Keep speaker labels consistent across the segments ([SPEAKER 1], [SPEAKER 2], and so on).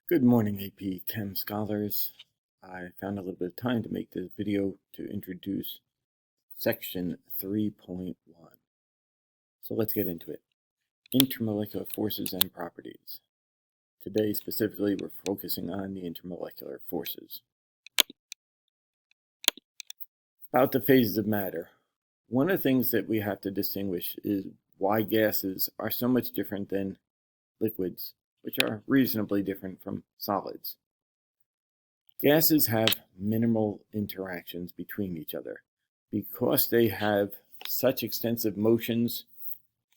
[SPEAKER 1] Good morning, AP Chem scholars. I found a little bit of time to make this video to introduce section 3.1. So let's get into it. Intermolecular forces and properties. Today, specifically, we're focusing on the intermolecular forces. About the phases of matter. One of the things that we have to distinguish is why gases are so much different than liquids, which are reasonably different from solids. Gases have minimal interactions between each other. Because they have such extensive motions,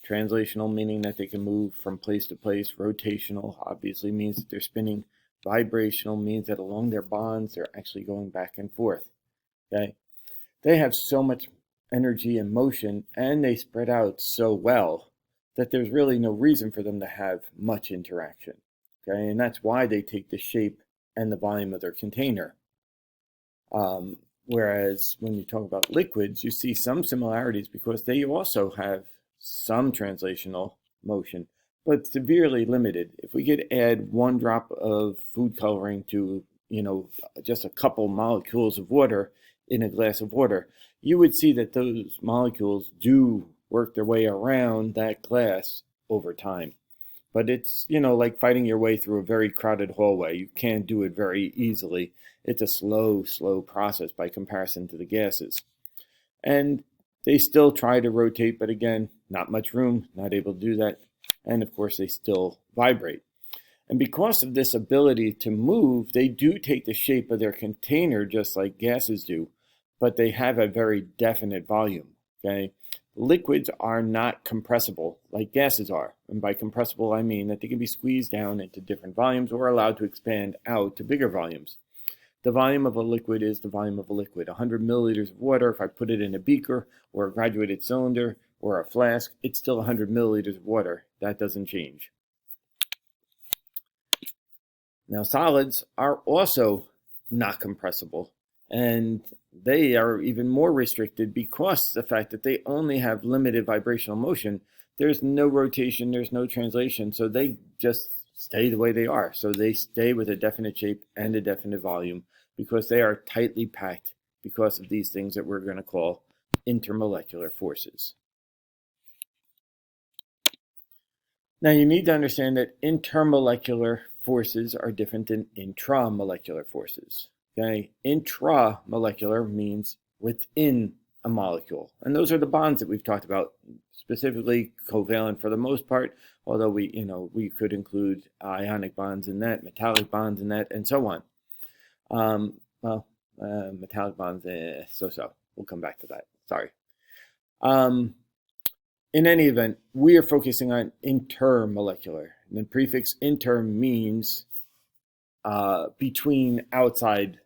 [SPEAKER 1] translational meaning that they can move from place to place, rotational obviously means that they're spinning, vibrational means that along their bonds they're actually going back and forth. Okay? They have so much energy and motion, and they spread out so well that there's really no reason for them to have much interaction. Okay? And that's why they take the shape and the volume of their container. Whereas when you talk about liquids, you see some similarities because they also have some translational motion, but severely limited. If we could add one drop of food coloring to, just a couple molecules of water in a glass of water, you would see that those molecules do work their way around that glass over time. But it's, like fighting your way through a very crowded hallway. You can't do it very easily. It's a slow process by comparison to the gases. And they still try to rotate, but again, not much room, not able to do that. And of course, they still vibrate. And because of this ability to move, they do take the shape of their container just like gases do, but they have a very definite volume, okay? Liquids are not compressible like gases are. And by compressible, I mean that they can be squeezed down into different volumes or allowed to expand out to bigger volumes. The volume of a liquid is the volume of a liquid. 100 milliliters of water, if I put it in a beaker or a graduated cylinder or a flask, it's still 100 milliliters of water. That doesn't change. Now, solids are also not compressible, and they are even more restricted because of the fact that they only have limited vibrational motion. There's no rotation, there's no translation, so they just stay the way they are. So they stay with a definite shape and a definite volume because they are tightly packed because of these things that we're going to call intermolecular forces. Now you need to understand that intermolecular forces are different than intramolecular forces. Okay, intramolecular means within a molecule, and those are the bonds that we've talked about, specifically covalent for the most part. Although we could include ionic bonds in that, metallic bonds in that, and so on. Metallic bonds, so. We'll come back to that. Sorry. In any event, we are focusing on intermolecular. And the prefix inter means between outside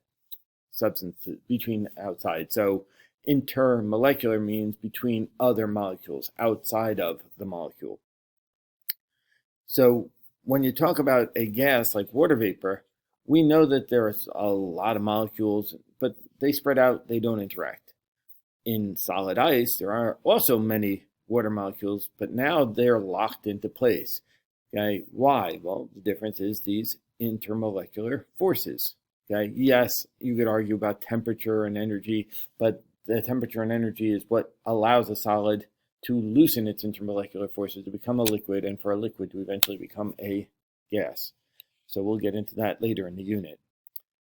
[SPEAKER 1] substances, between outside. So intermolecular means between other molecules, outside of the molecule. So when you talk about a gas like water vapor, we know that there's a lot of molecules, but they spread out, they don't interact. In solid ice, there are also many water molecules, but now they're locked into place. Okay, why? Well, the difference is these intermolecular forces. Okay, yes, you could argue about temperature and energy, but the temperature and energy is what allows a solid to loosen its intermolecular forces to become a liquid, and for a liquid to eventually become a gas. So we'll get into that later in the unit.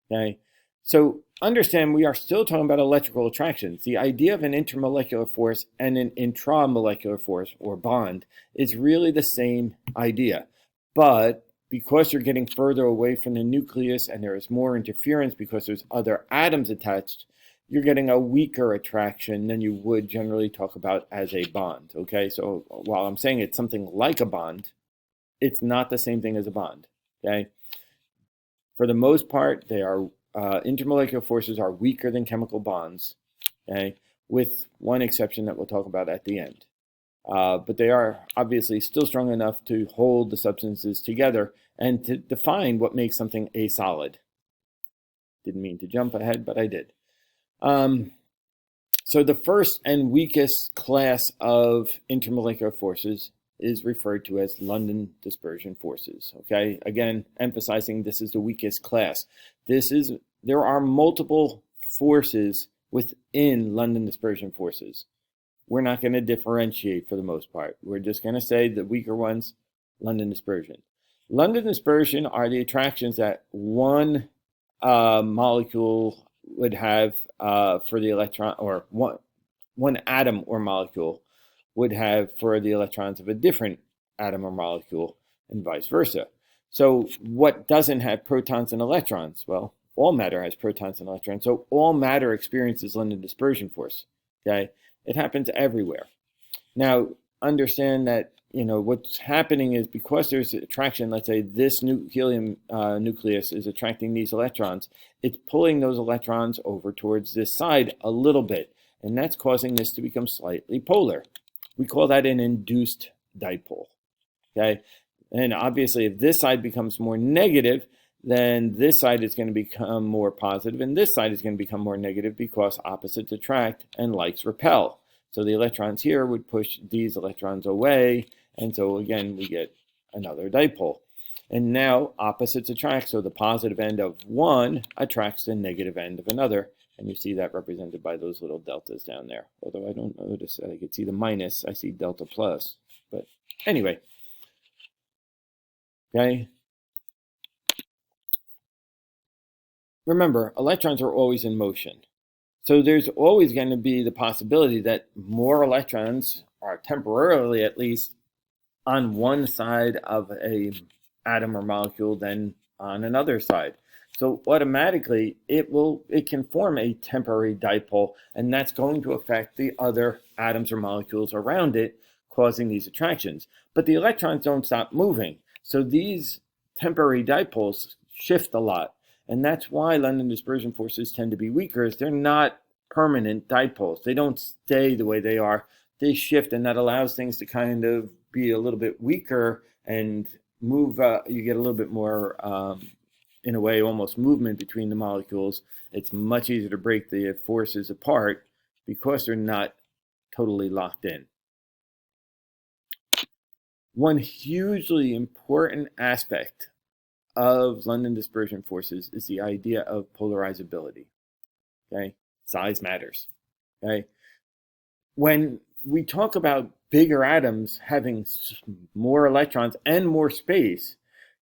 [SPEAKER 1] Okay, so understand we are still talking about electrical attractions. The idea of an intermolecular force and an intramolecular force, or bond, is really the same idea. But because you're getting further away from the nucleus and there is more interference because there's other atoms attached, you're getting a weaker attraction than you would generally talk about as a bond. Okay, so while I'm saying it's something like a bond, it's not the same thing as a bond. Okay, for the most part, they are intermolecular forces are weaker than chemical bonds. Okay, with one exception that we'll talk about at the end. But they are obviously still strong enough to hold the substances together and to define what makes something a solid. Didn't mean to jump ahead, but I did. So the first and weakest class of intermolecular forces is referred to as London dispersion forces. Okay, again, emphasizing this is the weakest class. There are multiple forces within London dispersion forces. We're not going to differentiate for the most part. We're just going to say the weaker ones, London dispersion. London dispersion are the attractions that one molecule would have for the electron, or one atom or molecule would have for the electrons of a different atom or molecule, and vice versa. So what doesn't have protons and electrons? Well, all matter has protons and electrons. So all matter experiences London dispersion force. Okay, it happens everywhere. Now, understand that what's happening is because there's attraction. Let's say this helium nucleus is attracting these electrons. It's pulling those electrons over towards this side a little bit, and that's causing this to become slightly polar. We call that an induced dipole. Okay, and obviously, if this side becomes more negative, then this side is going to become more positive, and this side is going to become more negative because opposites attract and likes repel. So the electrons here would push these electrons away, and so again, we get another dipole. And now opposites attract, so the positive end of one attracts the negative end of another, and you see that represented by those little deltas down there. Although I don't notice that I could see the minus, I see delta plus. But anyway, okay. Remember, electrons are always in motion. So there's always going to be the possibility that more electrons are temporarily, at least, on one side of a atom or molecule than on another side. So automatically, it can form a temporary dipole, and that's going to affect the other atoms or molecules around it, causing these attractions. But the electrons don't stop moving. So these temporary dipoles shift a lot. And that's why London dispersion forces tend to be weaker, is they're not permanent dipoles. They don't stay the way they are. They shift, and that allows things to kind of be a little bit weaker and move. You get a little bit more, in a way, almost movement between the molecules. It's much easier to break the forces apart because they're not totally locked in. One hugely important aspect of London dispersion forces is the idea of polarizability. Okay, size matters. Okay, when we talk about bigger atoms having more electrons and more space,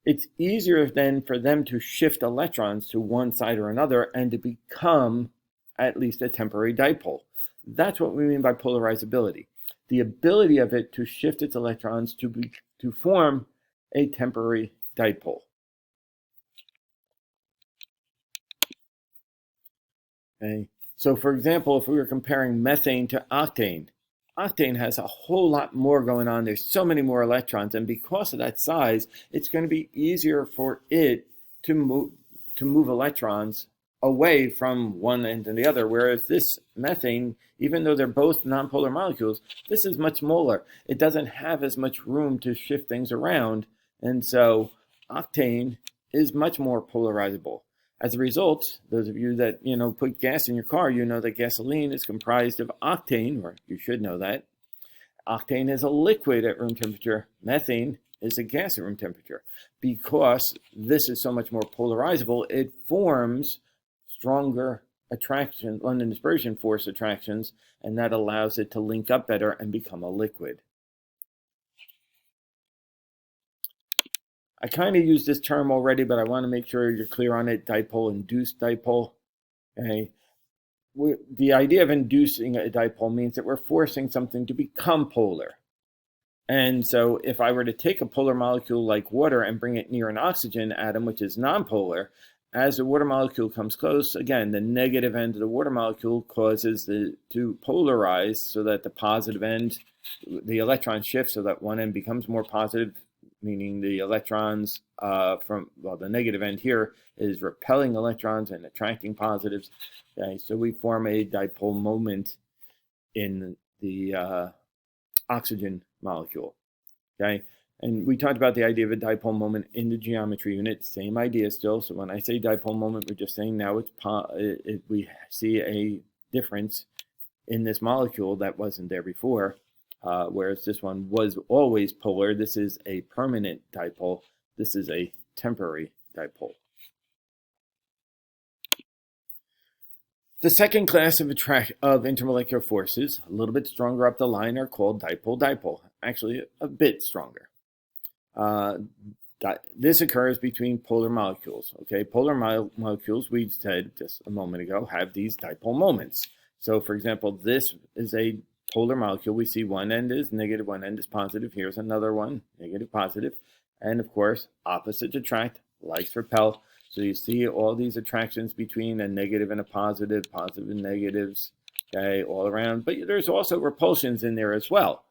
[SPEAKER 1] it's easier then for them to shift electrons to one side or another and to become at least a temporary dipole. That's what we mean by polarizability. The ability of it to shift its electrons to form a temporary dipole. Okay. So for example, if we were comparing methane to octane, octane has a whole lot more going on. There's so many more electrons, and because of that size, it's going to be easier for it to move electrons away from one end to the other, whereas this methane, even though they're both nonpolar molecules, this is much smaller. It doesn't have as much room to shift things around, and so octane is much more polarizable. As a result, those of you that put gas in your car, you know that gasoline is comprised of octane, or you should know that. Octane is a liquid at room temperature. Methane is a gas at room temperature. Because this is so much more polarizable, it forms stronger attraction, London dispersion force attractions, and that allows it to link up better and become a liquid. I kind of used this term already, but I want to make sure you're clear on it. Dipole, induced dipole. Okay. The idea of inducing a dipole means that we're forcing something to become polar. And so if I were to take a polar molecule like water and bring it near an oxygen atom, which is nonpolar, as the water molecule comes close, again, the negative end of the water molecule causes to polarize so that the positive end, the electron shifts so that one end becomes more positive, meaning the electrons the negative end here is repelling electrons and attracting positives. Okay, so we form a dipole moment in the oxygen molecule. Okay, and we talked about the idea of a dipole moment in the geometry unit. Same idea still. So when I say dipole moment, we're just saying now we see a difference in this molecule that wasn't there before. whereas this one was always polar. This is a permanent dipole. This is a temporary dipole. The second class of intermolecular forces, a little bit stronger up the line, are called dipole-dipole. Actually, a bit stronger. This occurs between polar molecules. Okay, polar molecules, we said just a moment ago, have these dipole moments. So, for example, this is a polar molecule. We see one end is negative, one end is positive. Here's another one, negative, positive. And of course, opposites attract, likes repel. So you see all these attractions between a negative and a positive, positive and negatives, okay, all around. But there's also repulsions in there as well,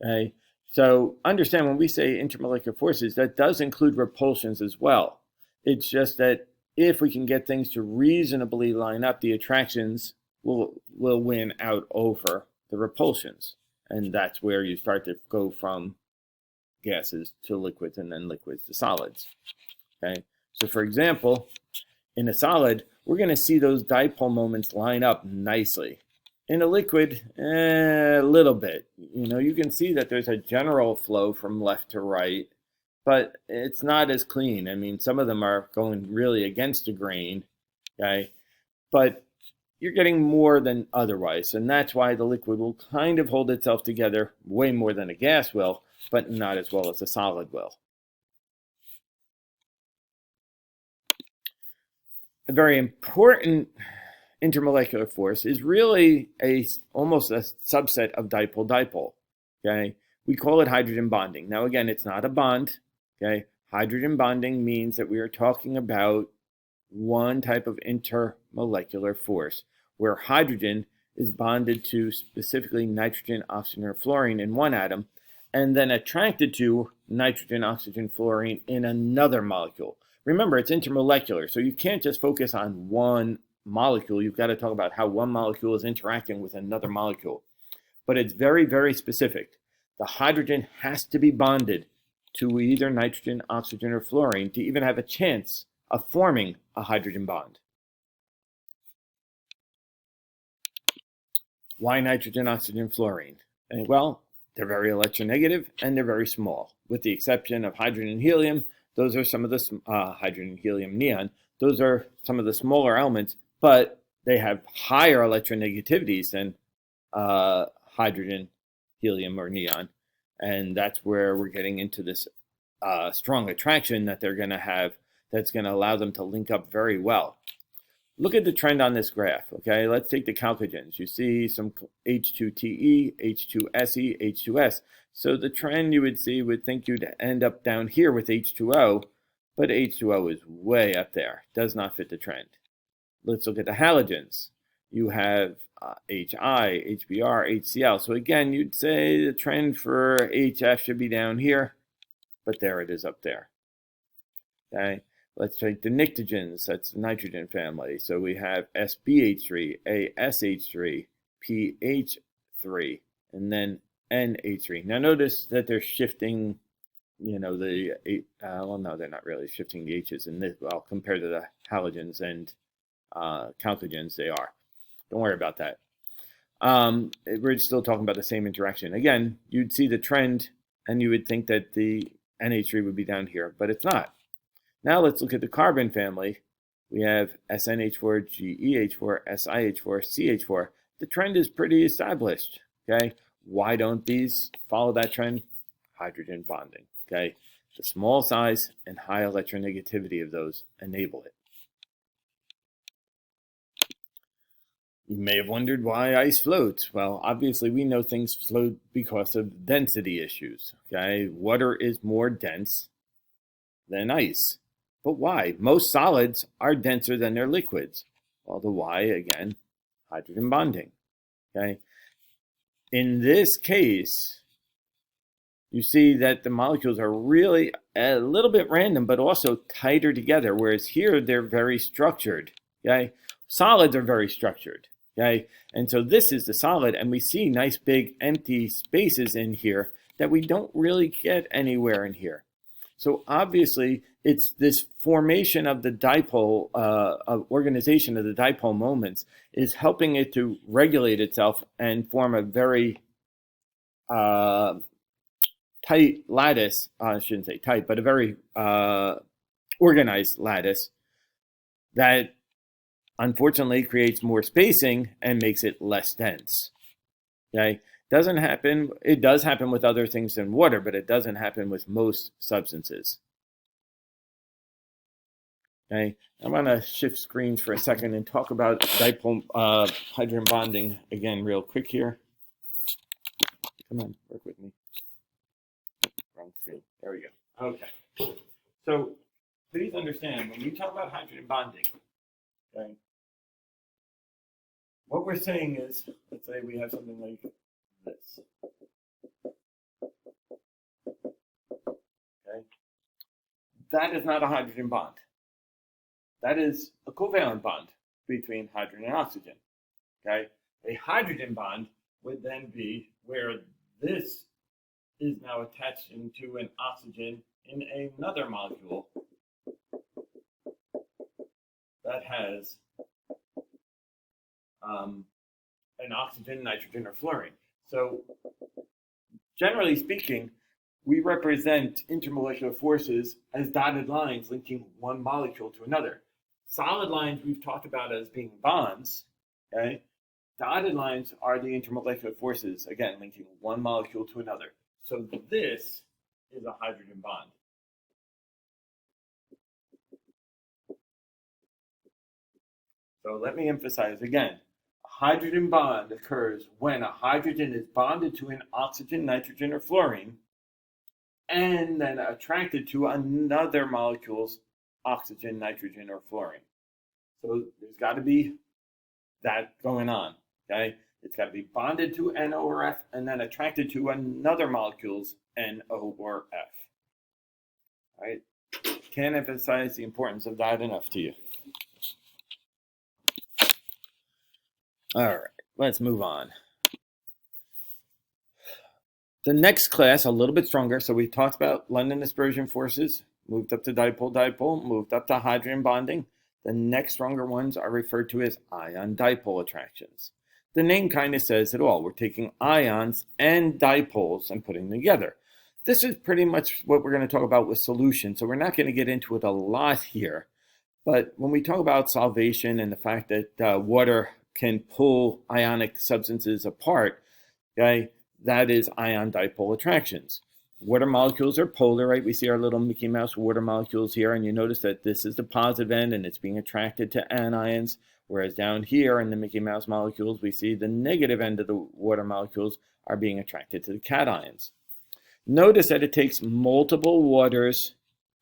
[SPEAKER 1] okay? So understand when we say intermolecular forces, that does include repulsions as well. It's just that if we can get things to reasonably line up, the attractions will win out over the repulsions. And that's where you start to go from gases to liquids and then liquids to solids, okay? So for example, in a solid, we're going to see those dipole moments line up nicely. In a liquid, a little bit. You know, you can see that there's a general flow from left to right, but it's not as clean. I mean, some of them are going really against the grain, okay? But you're getting more than otherwise, and that's why the liquid will kind of hold itself together way more than a gas will, but not as well as a solid will. A very important intermolecular force is really almost a subset of dipole-dipole, okay? We call it hydrogen bonding. Now, again, it's not a bond, okay? Hydrogen bonding means that we are talking about one type of intermolecular force where hydrogen is bonded to specifically nitrogen, oxygen, or fluorine in one atom, and then attracted to nitrogen, oxygen, fluorine in another molecule. Remember, it's intermolecular, so you can't just focus on one molecule. You've got to talk about how one molecule is interacting with another molecule. But it's very, very specific. The hydrogen has to be bonded to either nitrogen, oxygen, or fluorine to even have a chance of forming a hydrogen bond. Why nitrogen, oxygen, fluorine? Well, they're very electronegative and they're very small, with the exception of hydrogen and helium. Those are some of the hydrogen, helium, neon. Those are some of the smaller elements, but they have higher electronegativities than hydrogen, helium, or neon. And that's where we're getting into this strong attraction that they're going to have that's going to allow them to link up very well. Look at the trend on this graph, okay? Let's take the chalcogens. You see some H2Te, H2Se, H2S. So the trend you would see would think you'd end up down here with H2O, but H2O is way up there. Does not fit the trend. Let's look at the halogens. You have HI, HBr, HCl. So again, you'd say the trend for HF should be down here, but there it is up there, okay? Let's take the pnictogens, that's the nitrogen family. So we have SBH3, ASH3, PH3, and then NH3. Now notice that they're shifting, you know, well, no, they're not really shifting the H's in this, well, compared to the halogens and chalcogens, they are. Don't worry about that. We're still talking about the same interaction. Again, you'd see the trend and you would think that the NH3 would be down here, but it's not. Now let's look at the carbon family. We have SNH4, GEH4, SiH4, CH4. The trend is pretty established, okay? Why don't these follow that trend? Hydrogen bonding, okay? The small size and high electronegativity of those enable it. You may have wondered why ice floats. Well, obviously we know things float because of density issues, okay? Water is more dense than ice. But why? Most solids are denser than their liquids. Well, the why, again, hydrogen bonding, okay? In this case, you see that the molecules are really a little bit random, but also tighter together, whereas here they're very structured, okay? Solids are very structured, okay? And so this is the solid, and we see nice big empty spaces in here that we don't really get anywhere in here. So obviously, it's this formation of the dipole, organization of the dipole moments is helping it to regulate itself and form a very tight lattice, I shouldn't say tight, but a very organized lattice that unfortunately creates more spacing and makes it less dense. Okay, doesn't happen. It does happen with other things than water, but it doesn't happen with most substances. Okay, I'm going to shift screens for a second and talk about dipole hydrogen bonding again real quick here. Come on, work with me. Wrong screen. There we go. Okay. So please understand, when we talk about hydrogen bonding, okay, what we're saying is, let's say we have something like this. Okay. That is not a hydrogen bond. That is a covalent bond between hydrogen and oxygen. Okay. A hydrogen bond would then be where this is now attached into an oxygen in another molecule that has an oxygen, nitrogen, or fluorine. So generally speaking, we represent intermolecular forces as dotted lines linking one molecule to another. Solid lines we've talked about as being bonds, okay? Dotted lines are the intermolecular forces, again, linking one molecule to another. So this is a hydrogen bond. So let me emphasize again. A hydrogen bond occurs when a hydrogen is bonded to an oxygen, nitrogen, or fluorine, and then attracted to another molecule's oxygen, nitrogen, or fluorine. So there's got to be that going on, okay? It's got to be bonded to NO or F and then attracted to another molecule's NO or F. All right? Can't emphasize the importance of that enough to you. All right, let's move on. The next class, a little bit stronger. So we talked about London dispersion forces, moved up to dipole-dipole, moved up to hydrogen bonding. The next stronger ones are referred to as ion-dipole attractions. The name kind of says it all. We're taking ions and dipoles and putting them together. This is pretty much what we're going to talk about with solution. So we're not going to get into it a lot here. But when we talk about solvation and the fact that water can pull ionic substances apart, okay, that is ion-dipole attractions. Water molecules are polar, right? We see our little Mickey Mouse water molecules here, and you notice that this is the positive end and it's being attracted to anions, whereas down here in the Mickey Mouse molecules, we see the negative end of the water molecules are being attracted to the cations. Notice that it takes multiple waters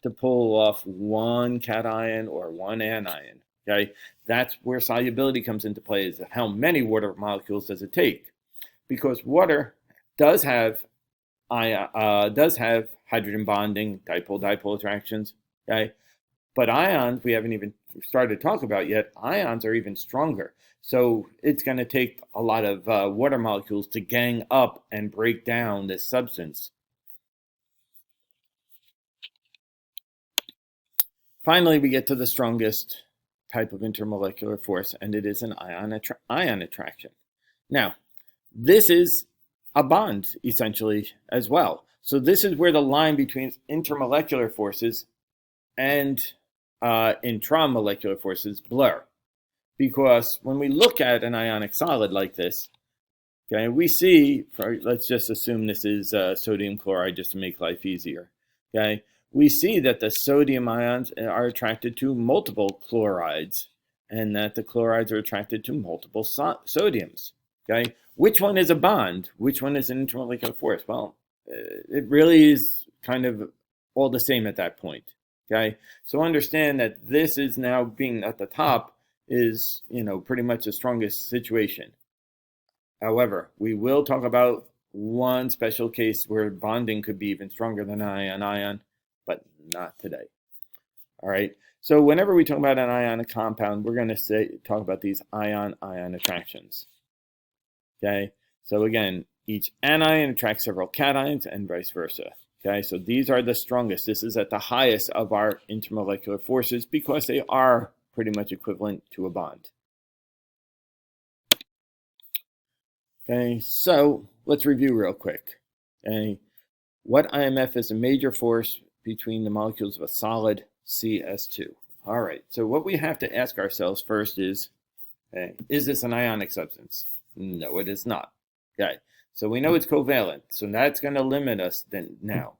[SPEAKER 1] to pull off one cation or one anion, okay? That's where solubility comes into play, is how many water molecules does it take? Because water does have hydrogen bonding, dipole-dipole attractions, okay? But ions, we haven't even started to talk about yet. Ions are even stronger. So it's going to take a lot of water molecules to gang up and break down this substance. Finally, we get to the strongest type of intermolecular force, and it is an ion attraction. Now, this is a bond, essentially, as well. So this is where the line between intermolecular forces and intramolecular forces blur. Because when we look at an ionic solid like this, okay, we see, let's just assume this is sodium chloride just to make life easier, okay? We see that the sodium ions are attracted to multiple chlorides and that the chlorides are attracted to multiple sodiums, okay? Which one is a bond? Which one is an intermolecular force? Well, it really is kind of all the same at that point, okay? So understand that this is now being at the top is, pretty much the strongest situation. However, we will talk about one special case where bonding could be even stronger than ion-ion, but not today. All right. So whenever we talk about an ionic compound, we're going to talk about these ion-ion attractions. Okay. So again, each anion attracts several cations and vice versa. Okay. So these are the strongest. This is at the highest of our intermolecular forces because they are pretty much equivalent to a bond. Okay. So let's review real quick. Okay. What IMF is a major force between the molecules of a solid CS2? All right, so what we have to ask ourselves first is, okay, is this an ionic substance? No, it is not. Okay, so we know it's covalent, so that's going to limit us then now.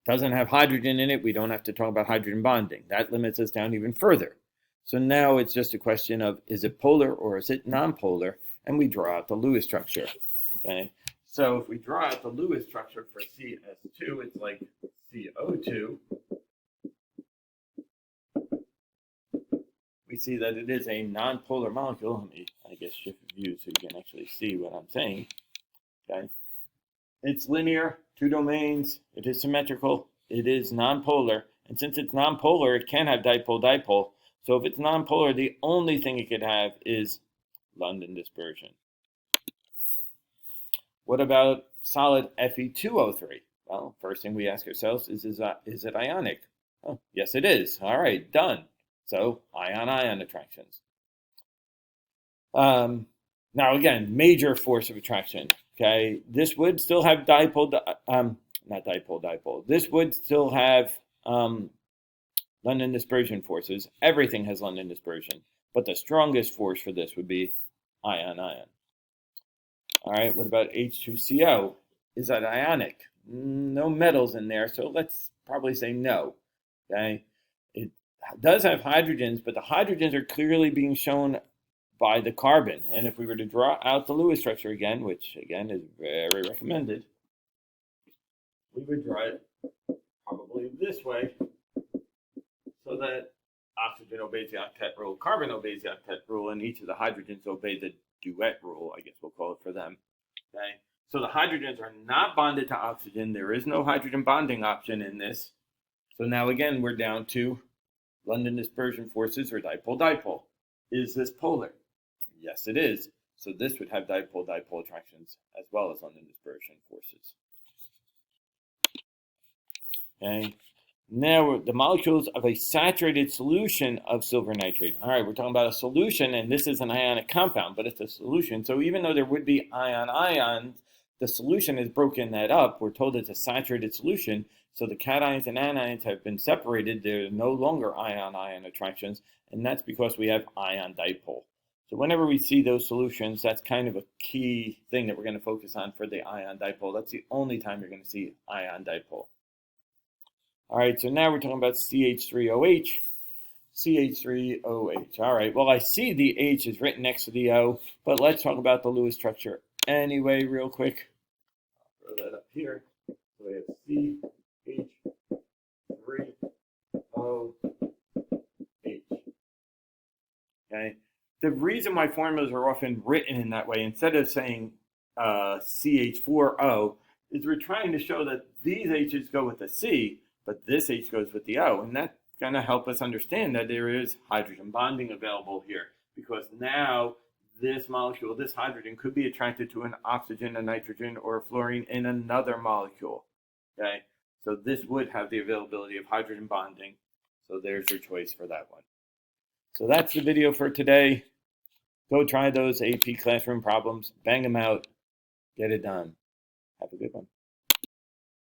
[SPEAKER 1] Doesn't have hydrogen in it, we don't have to talk about hydrogen bonding. That limits us down even further. So now it's just a question of, is it polar or is it nonpolar? And we draw out the Lewis structure. Okay, so if we draw out the Lewis structure for CS2, it's like CO2. We see that it is a nonpolar molecule. Let me, I guess, shift view so you can actually see what I'm saying. Okay, it's linear, two domains. It is symmetrical. It is nonpolar, and since it's nonpolar, it can have dipole-dipole. So if it's nonpolar, the only thing it could have is London dispersion. What about solid Fe2O3? Well, first thing we ask ourselves is it ionic? Oh, yes, it is. All right, done. So ion-ion attractions. Now again, major force of attraction. Okay, this would still have dipole, not dipole. This would still have London dispersion forces. Everything has London dispersion, but the strongest force for this would be ion-ion. All right, what about H2CO? Is that ionic? No metals in there, so let's probably say no. Okay, it does have hydrogens, but the hydrogens are clearly being shown by the carbon. And if we were to draw out the Lewis structure again, which again is very recommended, we would draw it probably this way, so that oxygen obeys the octet rule, carbon obeys the octet rule, and each of the hydrogens obey the duet rule, I guess we'll call it for them. Okay, so the hydrogens are not bonded to oxygen. There is no hydrogen bonding option in this. So now again, we're down to London dispersion forces or dipole-dipole. Is this polar? Yes, it is. So this would have dipole-dipole attractions as well as London dispersion forces. Okay. Now the molecules of a saturated solution of silver nitrate. All right, we're talking about a solution, and this is an ionic compound, but it's a solution. So even though there would be ion-ions, the solution has broken that up. We're told it's a saturated solution, so the cations and anions have been separated. They're no longer ion-ion attractions, and that's because we have ion dipole. So whenever we see those solutions, that's kind of a key thing that we're going to focus on for the ion dipole. That's the only time you're going to see ion dipole. All right, so now we're talking about CH3OH. CH3OH. All right, well, I see the H is written next to the O, but let's talk about the Lewis structure anyway, real quick. I'll throw that up here. So we have CH3OH. Okay. The reason why formulas are often written in that way, instead of saying CH4O, is we're trying to show that these H's go with the C, but this H goes with the O, and that's going to help us understand that there is hydrogen bonding available here, because now this molecule, this hydrogen, could be attracted to an oxygen, a nitrogen, or a fluorine in another molecule. Okay, so this would have the availability of hydrogen bonding, so there's your choice for that one. So that's the video for today. Go try those AP classroom problems, bang them out, get it done. Have a good one.